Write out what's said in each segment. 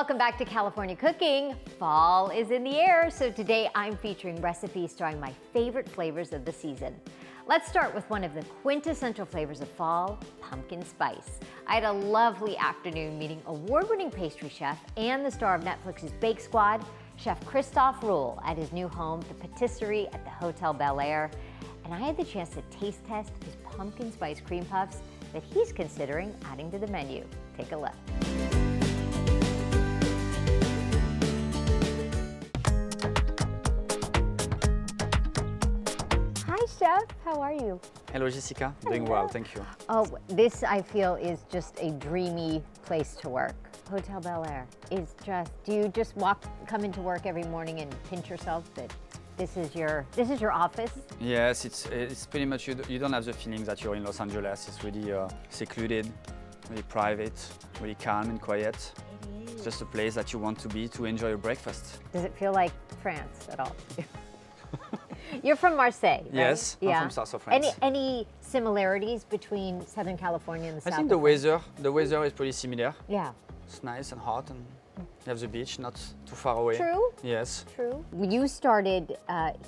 Welcome back to California Cooking. Fall is in the air, so today I'm featuring recipes starring my favorite flavors of the season. Let's start with one of the quintessential flavors of fall, pumpkin spice. I had a lovely afternoon meeting award-winning pastry chef and the star of Netflix's Bake Squad, Chef Christophe Roule, at his new home, the Patisserie at the Hotel Bel-Air. And I had the chance to taste test his pumpkin spice cream puffs that he's considering adding to the menu. Take a look. Hi, Chef. How are you? Hello, Jessica. Doing well, thank you. Oh, this I feel is just a dreamy place to work. Hotel Bel-Air is just, do you just come into work every morning and pinch yourself that this is your office? Yes, it's pretty much, you don't have the feeling that you're in Los Angeles. It's really secluded, really private, really calm and quiet. It's just a place that you want to be to enjoy your breakfast. Does it feel like France at all? You're from Marseille, right? Yes, I'm from south of France. Any similarities between Southern California and the south? I think the weather is pretty similar. Yeah. It's nice and hot, and you have the beach not too far away. True. Yes. True. You started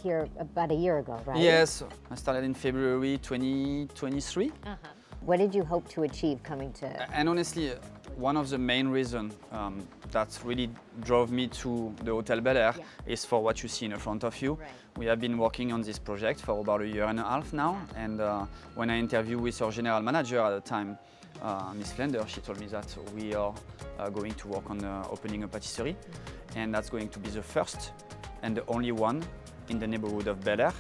here about a year ago, right? Yes, I started in February 2023. What did you hope to achieve coming to? And honestly, one of the main reasons that really drove me to the Hotel Bel-Air is for what you see in front of you. Right. We have been working on this project for about a year and a half now, and when I interviewed with our general manager at the time, Miss Flender, she told me that we are going to work on opening a patisserie, and that's going to be the first and the only one in the neighborhood of Bel-Air.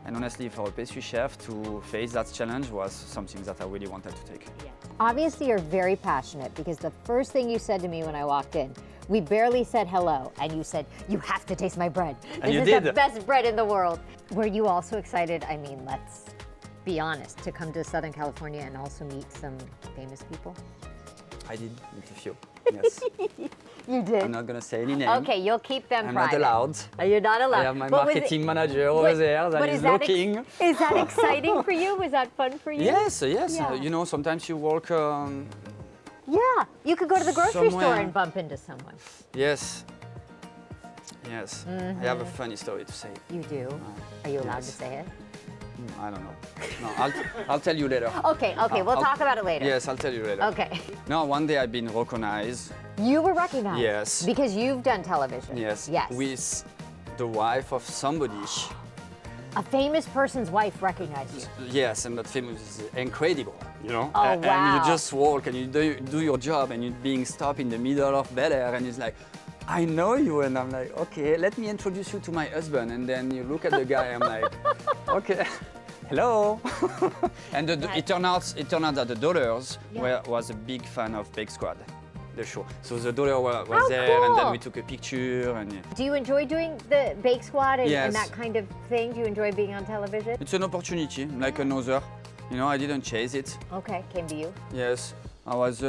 And honestly, for a pastry chef to face that challenge was something that I really wanted to take. Yeah. Obviously, you're very passionate because the first thing you said to me when I walked in, we barely said hello, and you said, "You have to taste my bread. This is the best bread in the world." Were you also excited? I mean, let's be honest, to come to Southern California and also meet some famous people? I did meet a few, yes. You did? I'm not going to say any name. Okay, you'll keep them I'm private. not allowed. You're not allowed. I have my marketing manager over there that is looking. Is that exciting for you? Was that fun for you? Yes, yes. Yeah. You know, sometimes you walk... yeah, you could go to the grocery store somewhere. and bump into someone. Yes. Yes. I have a funny story to say. You do? Are you allowed to yes. say it? I don't know. No, I'll tell you later. Okay, we'll talk about it later. Yes, I'll tell you later. Okay. No, one day I've been recognized. You were recognized? Yes. Because you've done television? Yes. Yes. With the wife of somebody. A famous person's wife recognized you? Yes, and that famous is incredible, you know? Oh, and wow. you just walk and you do your job and you're being stopped in the middle of Bel-Air and it's like, I know you, and I'm like, okay, let me introduce you to my husband. And then you look at the guy, I'm like, okay, hello. And it turned out that the daughters was a big fan of Bake Squad, the show. So the daughter was there, cool. and then we took a picture. And Do you enjoy doing the Bake Squad and, yes. and that kind of thing? Do you enjoy being on television? It's an opportunity, like another. You know, I didn't chase it. Okay, came to you. Yes, I was.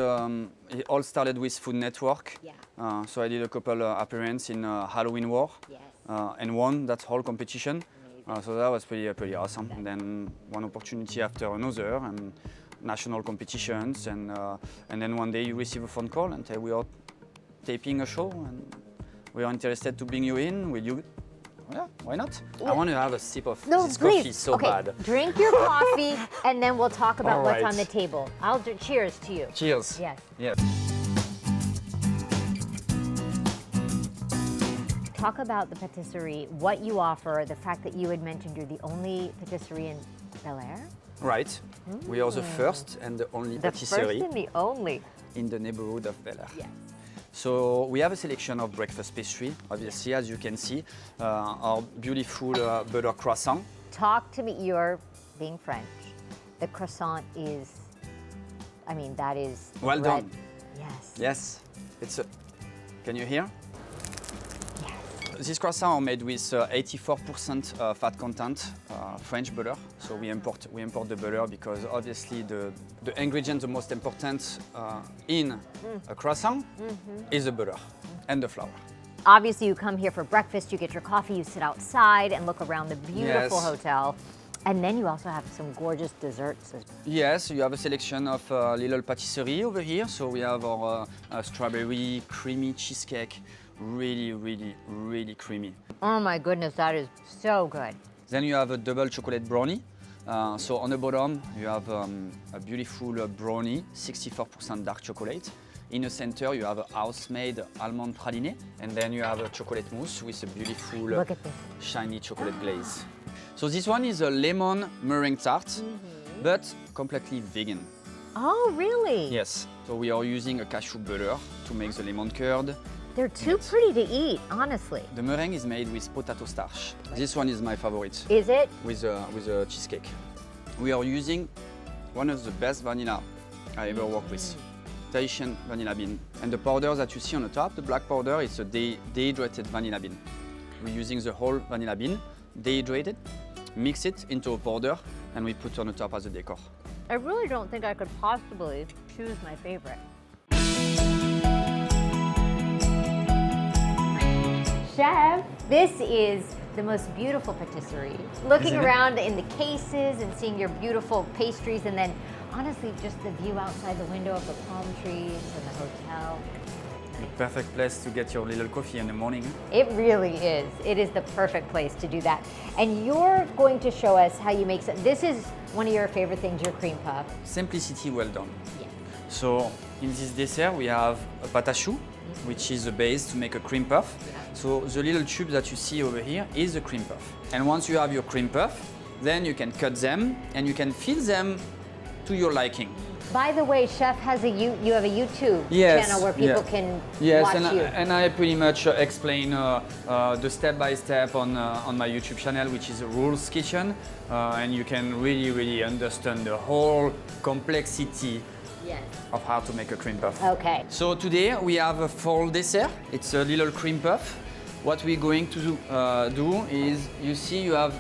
It all started with Food Network. Yeah. So I did a couple appearances in Halloween War, Yes. and won that whole competition. So that was pretty awesome. And then one opportunity after another, and national competitions, and then one day you receive a phone call and say we are taping a show and we are interested to bring you in. Will you? Yeah, why not? I want to have a sip of this coffee so bad. Drink your coffee and then we'll talk about what's right. on the table. I'll do cheers to you. Cheers. Yes. Yes. Talk about the patisserie, what you offer, the fact that you had mentioned you're the only patisserie in Bel-Air. Right. We are the first and the only patisserie The first and the only. in the neighborhood of Bel-Air. Yes. So we have a selection of breakfast pastry, obviously, as you can see. Our beautiful butter croissant. Talk to me, you're being French. The croissant is, I mean, that is Well bread. done. Yes. Yes. It's a, can you hear? Yes. These croissants are made with 84% fat content, French butter. So we import the butter because obviously the ingredient the most important in a croissant is the butter and the flour. Obviously, you come here for breakfast, you get your coffee, you sit outside and look around the beautiful Yes. hotel. And then you also have some gorgeous desserts. Yes, you have a selection of little patisserie over here. So we have our strawberry creamy cheesecake, really, really, really creamy. Oh my goodness, that is so good. Then you have a double chocolate brownie. So on the bottom, you have a beautiful brownie, 64% dark chocolate. In the center, you have a house-made almond praline, and then you have a chocolate mousse with a beautiful, Look at this. shiny chocolate glaze. So this one is a lemon meringue tart, but completely vegan. Oh, really? Yes. So we are using a cashew butter to make the lemon curd. They're too pretty to eat, honestly. The meringue is made with potato starch. This one is my favorite. Is it? With a cheesecake. We are using one of the best vanilla I ever worked with. Tahitian vanilla bean. And the powder that you see on the top, the black powder, is a dehydrated vanilla bean. We're using the whole vanilla bean, dehydrated, mix it into a powder, and we put on the top as a decor. I really don't think I could possibly choose my favorite. Chef, this is the most beautiful patisserie. Looking Isn't it? around in the cases and seeing your beautiful pastries, and then honestly, just the view outside the window of the palm trees and the hotel. The perfect place to get your little coffee in the morning. It really is. It is the perfect place to do that. And you're going to show us how you make some. This is one of your favorite things, your cream puff. Simplicity well done. Yes. So in this dessert, we have a patachoux, which is the base to make a cream puff. So the little tube that you see over here is a cream puff. And once you have your cream puff, then you can cut them and you can fill them to your liking. By the way, Chef has you have a YouTube Yes, channel where people yeah. can Yes, watch and, you. and I pretty much explain the step-by-step on my YouTube channel, which is Rules Kitchen, and you can really understand the whole complexity Yes. of how to make a cream puff. Okay. So today we have a fall dessert. It's a little cream puff. What we're going to do is, you see, you have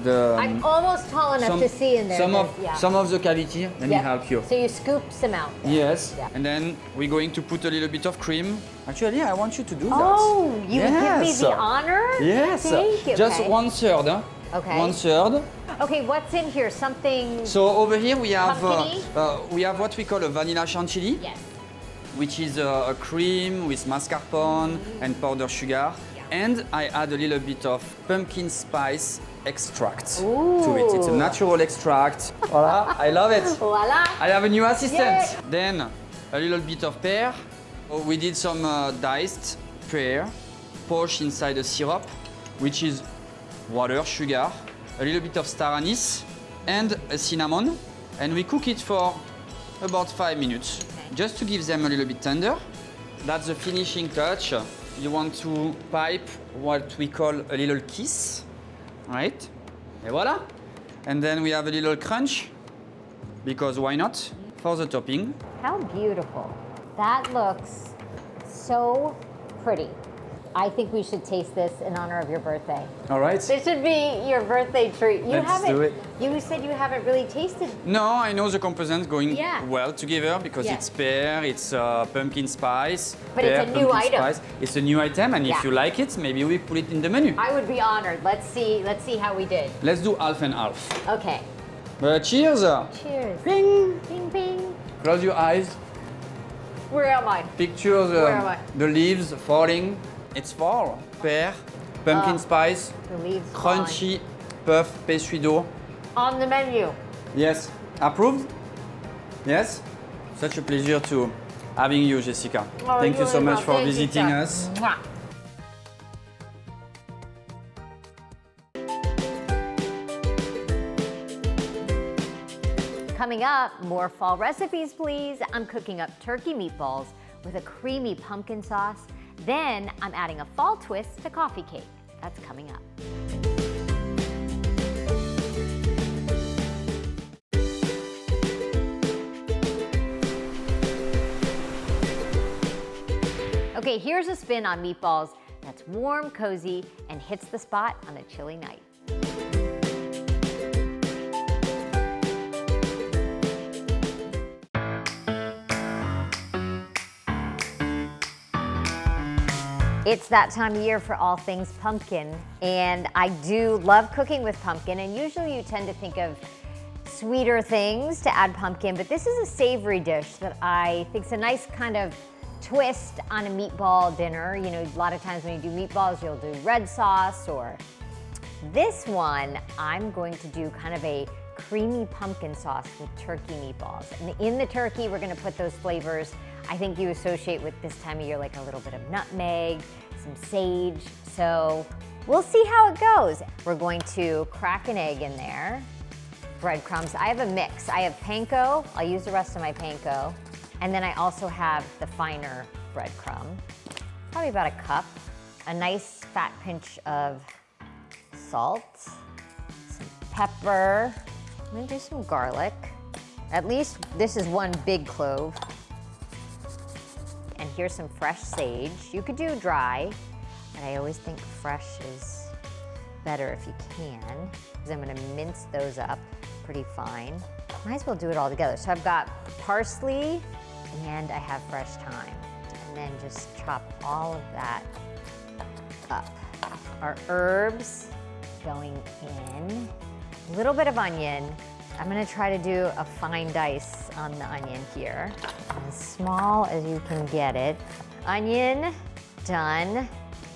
the I'm almost tall enough to see in there. some of the cavity. Let me help you. So you scoop some out. Yes, Yeah. and then we're going to put a little bit of cream. Actually, I want you to do that. Oh, you would give me Yes. the honor? Yes, Thank you. just Okay. 1/3. Huh? Okay. 1/3. Okay, what's in here? Something. So over here we have Pumpkin-y? what we call a vanilla chantilly, Yes. which is a cream with mascarpone and powdered sugar. And I add a little bit of pumpkin spice extract to it. It's a natural extract. Voila, I love it. Voila. I have a new assistant. Yay. Then a little bit of pear. Oh, we did some diced pear, poached inside a syrup, which is water, sugar, a little bit of star anise, and a cinnamon. And we cook it for about 5 minutes, just to give them a little bit tender. That's the finishing touch. You want to pipe what we call a little kiss, right? Et voilà. And then we have a little crunch, because why not? For the topping. How beautiful. That looks so pretty. I think we should taste this in honor of your birthday. All right. This should be your birthday treat. You Let's haven't. do it. You said you haven't really tasted. No, I know the components going Yeah. well together because Yeah. it's pear, it's pumpkin spice. But it's pear, a new pumpkin item. Spice. It's a new item, and Yeah. if you like it, maybe we put it in the menu. I would be honored. Let's see how we did. Let's do half and half. Okay. Cheers! Cheers. Ping! Ping ping. Close your eyes. Where am I? Picture Where am I? the leaves falling. It's fall. Pear, pumpkin spice, The leaves. crunchy puff pastry dough. falling. On the menu. Yes. Approved? Yes? Such a pleasure to having you, Jessica. Oh, Thank you so really much well. for Thank you, visiting Chef. us. Mwah. Coming up, more fall recipes, please. I'm cooking up turkey meatballs with a creamy pumpkin sauce. Then I'm adding a fall twist to coffee cake. That's coming up. Okay, here's a spin on meatballs that's warm, cozy, and hits the spot on a chilly night. It's that time of year for all things pumpkin, and I do love cooking with pumpkin, and usually you tend to think of sweeter things to add pumpkin, but this is a savory dish that I think is a nice kind of twist on a meatball dinner. You know, a lot of times when you do meatballs, you'll do red sauce, or this one, I'm going to do kind of a creamy pumpkin sauce with turkey meatballs. And in the turkey, we're gonna put those flavors I think you associate with this time of year, like a little bit of nutmeg, some sage. So we'll see how it goes. We're going to crack an egg in there, breadcrumbs. I have a mix. I have panko, I'll use the rest of my panko, and then I also have the finer breadcrumb, probably about a cup, a nice fat pinch of salt, some pepper. I'm gonna do some garlic. At least this is one big clove. And here's some fresh sage. You could do dry, but I always think fresh is better if you can, because I'm gonna mince those up pretty fine. Might as well do it all together. So I've got parsley and I have fresh thyme. And then just chop all of that up. Our herbs going in. A little bit of onion. I'm gonna try to do a fine dice on the onion here. As small as you can get it. Onion, done.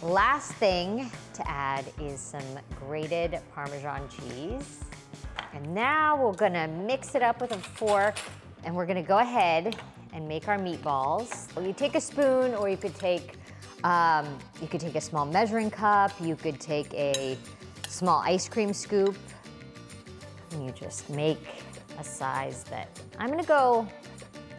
Last thing to add is some grated Parmesan cheese. And now we're gonna mix it up with a fork, and we're gonna go ahead and make our meatballs. You take a spoon, or you could take a small measuring cup, you could take a small ice cream scoop, and you just make a size that, I'm gonna go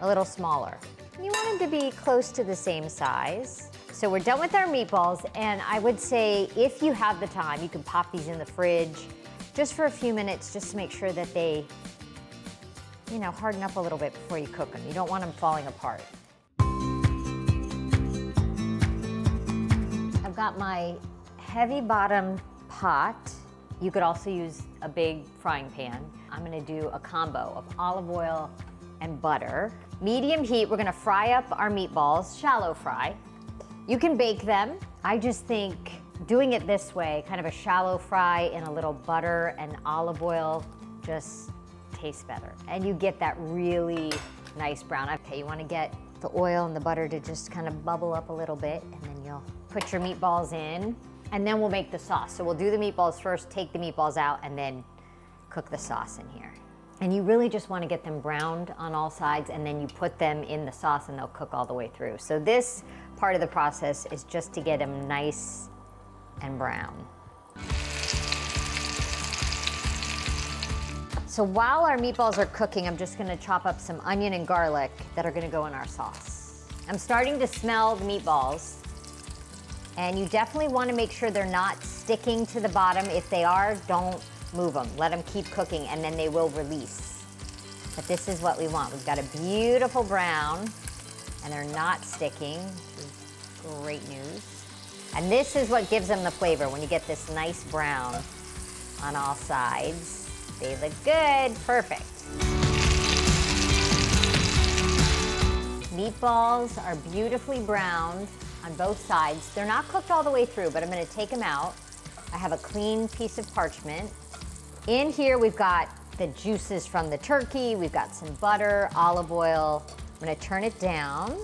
a little smaller. You want them to be close to the same size. So we're done with our meatballs, and I would say if you have the time, you can pop these in the fridge just for a few minutes, just to make sure that they, you know, harden up a little bit before you cook them. You don't want them falling apart. I've got my heavy bottom pot. You could also use a big frying pan. I'm gonna do a combo of olive oil and butter. Medium heat, we're gonna fry up our meatballs, shallow fry. You can bake them. I just think doing it this way, kind of a shallow fry in a little butter and olive oil, just tastes better. And you get that really nice brown. Okay, you wanna get the oil and the butter to just kind of bubble up a little bit, and then you'll put your meatballs in, and then we'll make the sauce. So we'll do the meatballs first, take the meatballs out, and then cook the sauce in here. And you really just want to get them browned on all sides, and then you put them in the sauce and they'll cook all the way through. So this part of the process is just to get them nice and brown. So while our meatballs are cooking, I'm just gonna chop up some onion and garlic that are gonna go in our sauce. I'm starting to smell the meatballs, and you definitely wanna make sure they're not sticking to the bottom. If they are, don't move them. Let them keep cooking, and then they will release. But this is what we want. We've got a beautiful brown, and they're not sticking, which is great news. And this is what gives them the flavor, when you get this nice brown on all sides. They look good, perfect. Meatballs are beautifully browned on both sides. They're not cooked all the way through, but I'm gonna take them out. I have a clean piece of parchment. In here, we've got the juices from the turkey, we've got some butter, olive oil. I'm gonna turn it down,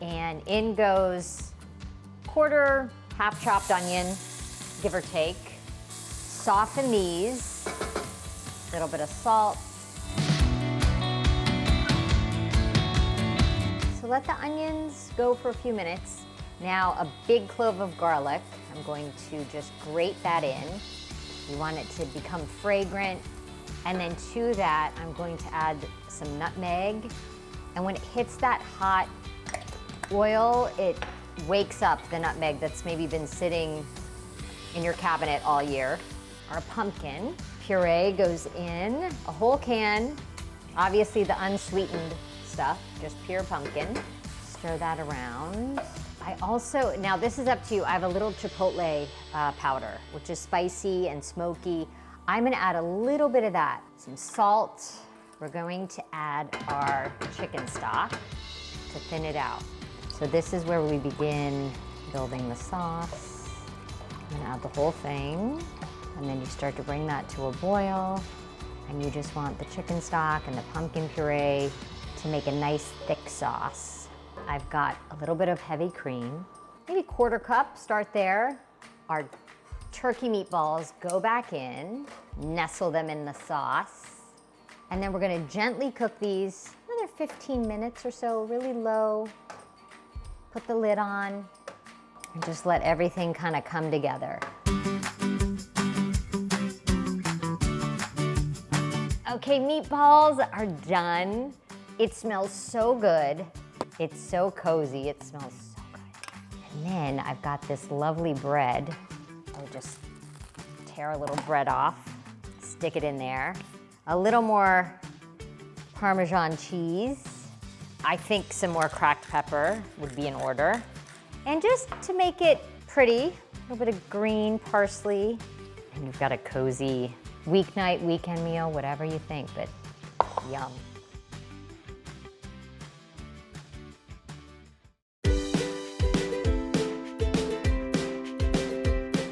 and in goes quarter, half chopped onion, give or take. Soften these, a little bit of salt. So let the onions go for a few minutes. Now a big clove of garlic, I'm going to just grate that in. You want it to become fragrant. And then to that, I'm going to add some nutmeg. And when it hits that hot oil, it wakes up the nutmeg that's maybe been sitting in your cabinet all year. Our pumpkin puree goes in, a whole can. Obviously the unsweetened stuff, just pure pumpkin. Stir that around. I also, now this is up to you, I have a little chipotle powder, which is spicy and smoky. I'm gonna add a little bit of that. Some salt. We're going to add our chicken stock to thin it out. So this is where we begin building the sauce. I'm gonna add the whole thing. And then you start to bring that to a boil. And you just want the chicken stock and the pumpkin puree to make a nice thick sauce. I've got a little bit of heavy cream, maybe 1/4 cup, start there. Our turkey meatballs go back in, nestle them in the sauce. And then we're gonna gently cook these another 15 minutes or so, really low. Put the lid on and just let everything kind of come together. Okay, meatballs are done. It smells so good. It's so cozy, it smells so good. And then I've got this lovely bread. I'll just tear a little bread off, stick it in there. A little more Parmesan cheese. I think some more cracked pepper would be in order. And just to make it pretty, a little bit of green parsley. And you've got a cozy weeknight, weekend meal, whatever you think, but yum.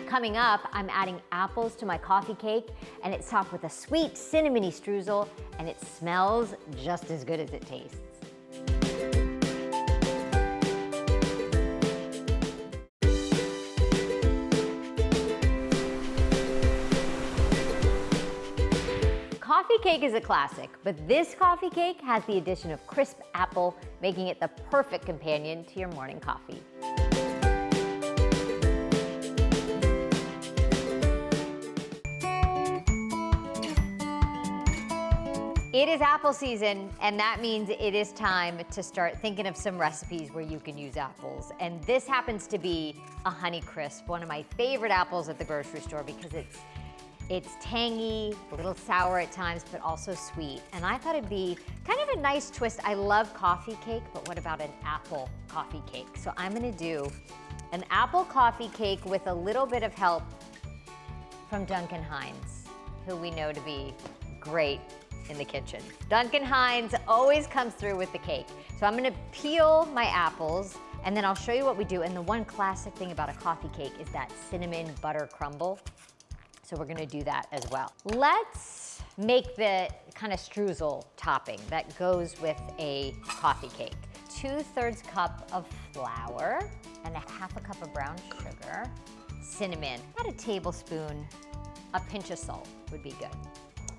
Coming up, I'm adding apples to my coffee cake, and it's topped with a sweet cinnamony streusel, and it smells just as good as it tastes. Coffee cake is a classic, but this coffee cake has the addition of crisp apple, making it the perfect companion to your morning coffee. It is apple season, and that means it is time to start thinking of some recipes where you can use apples. And this happens to be a Honeycrisp, one of my favorite apples at the grocery store because it's tangy, a little sour at times, but also sweet. And I thought it'd be kind of a nice twist. I love coffee cake, but what about an apple coffee cake? So I'm gonna do an apple coffee cake with a little bit of help from Duncan Hines, who we know to be great in the kitchen. Duncan Hines always comes through with the cake. So I'm gonna peel my apples, and then I'll show you what we do. And the one classic thing about a coffee cake is that cinnamon butter crumble. So we're gonna do that as well. Let's make the kind of streusel topping that goes with a coffee cake. 2/3 cup of flour and 1/2 cup of brown sugar, cinnamon, about a tablespoon, a pinch of salt would be good.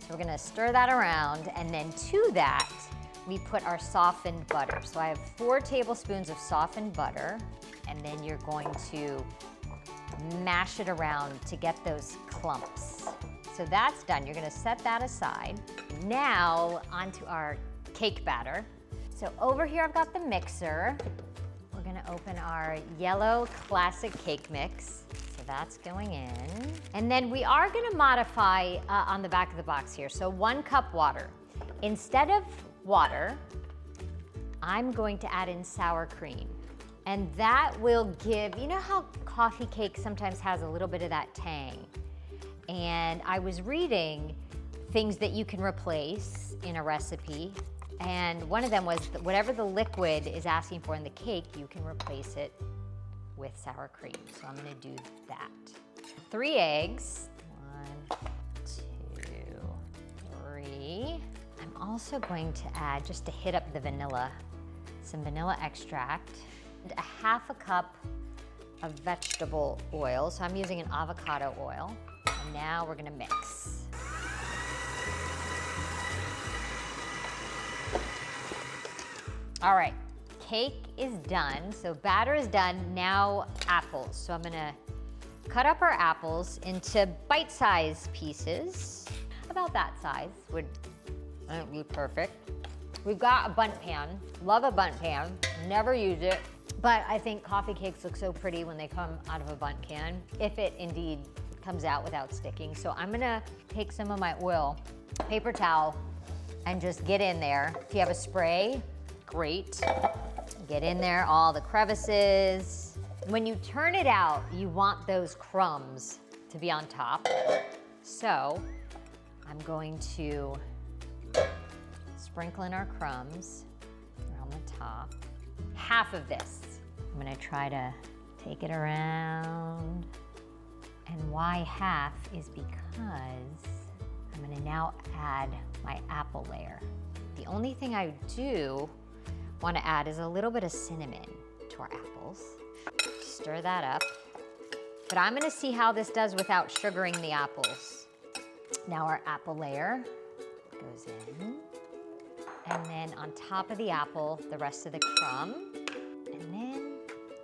So we're gonna stir that around, and then to that, we put our softened butter. So I have 4 tablespoons of softened butter, and then you're going to mash it around to get those clumps. So that's done. You're gonna set that aside. Now onto our cake batter. So over here I've got the mixer. We're gonna open our yellow classic cake mix. So that's going in. And then we are gonna modify on the back of the box here. So 1 cup water. Instead of water, I'm going to add in sour cream. And that will give, you know how coffee cake sometimes has a little bit of that tang? And I was reading things that you can replace in a recipe. And one of them was that whatever the liquid is asking for in the cake, you can replace it with sour cream. So I'm gonna do that. 3 eggs. 1, 2, 3. I'm also going to add, just to hit up the vanilla, some vanilla extract. And 1/2 cup of vegetable oil. So I'm using an avocado oil. And now we're gonna mix. All right, cake is done. So batter is done, now apples. So I'm gonna cut up our apples into bite-sized pieces. About that size would be perfect. We've got a bundt pan, love a bundt pan, never use it. But I think coffee cakes look so pretty when they come out of a bundt can, if it indeed comes out without sticking. So I'm gonna take some of my oil, paper towel, and just get in there. If you have a spray, great. Get in there, all the crevices. When you turn it out, you want those crumbs to be on top. So I'm going to sprinkle in our crumbs around the top. 1/2 of this. I'm gonna try to Take it around. And why half is because I'm gonna now add my apple layer. The only thing I do wanna add is a little bit of cinnamon to our apples. Stir that up. But I'm gonna see how this does without sugaring the apples. Now our apple layer goes in. And then on top of the apple, the rest of the crumb. And then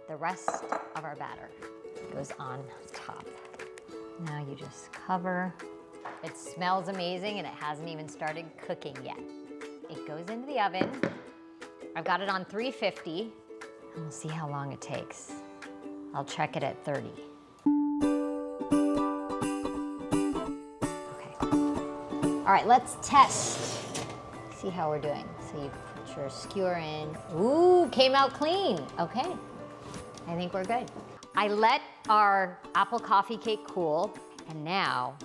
the rest of our batter goes on top. Now you just cover. It smells amazing and it hasn't even started cooking yet. It goes into the oven. I've got it on 350 and we'll see how long it takes. I'll check it at 30. Okay. All right, let's test. See how we're doing. So you put your skewer in. Ooh, came out clean. Okay, I think we're good. I let our apple coffee cake cool, and now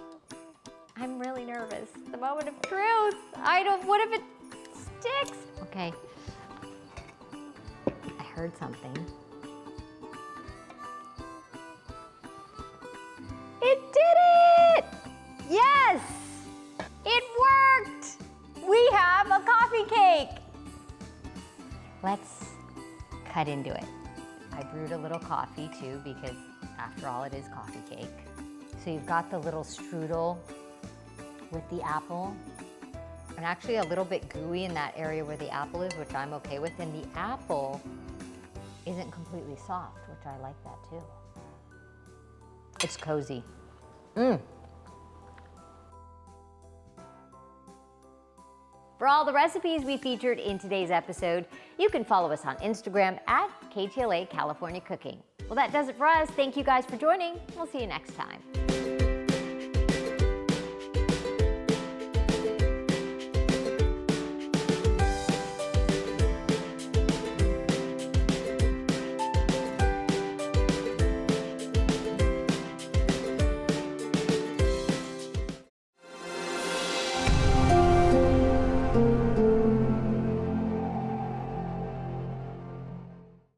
I'm really nervous. The moment of truth. What if it sticks? Okay, I heard something. It did it! Yes, it worked. We have a coffee cake. Let's cut into it. I brewed a little coffee too because after all it is coffee cake. So you've got the little strudel with the apple and actually a little bit gooey in that area where the apple is, which I'm okay with. And the apple isn't completely soft, which I like that too. It's cozy. For all the recipes we featured in today's episode, you can follow us on Instagram at KTLA California Cooking. Well, that does it for us. Thank you guys for joining. We'll see you next time.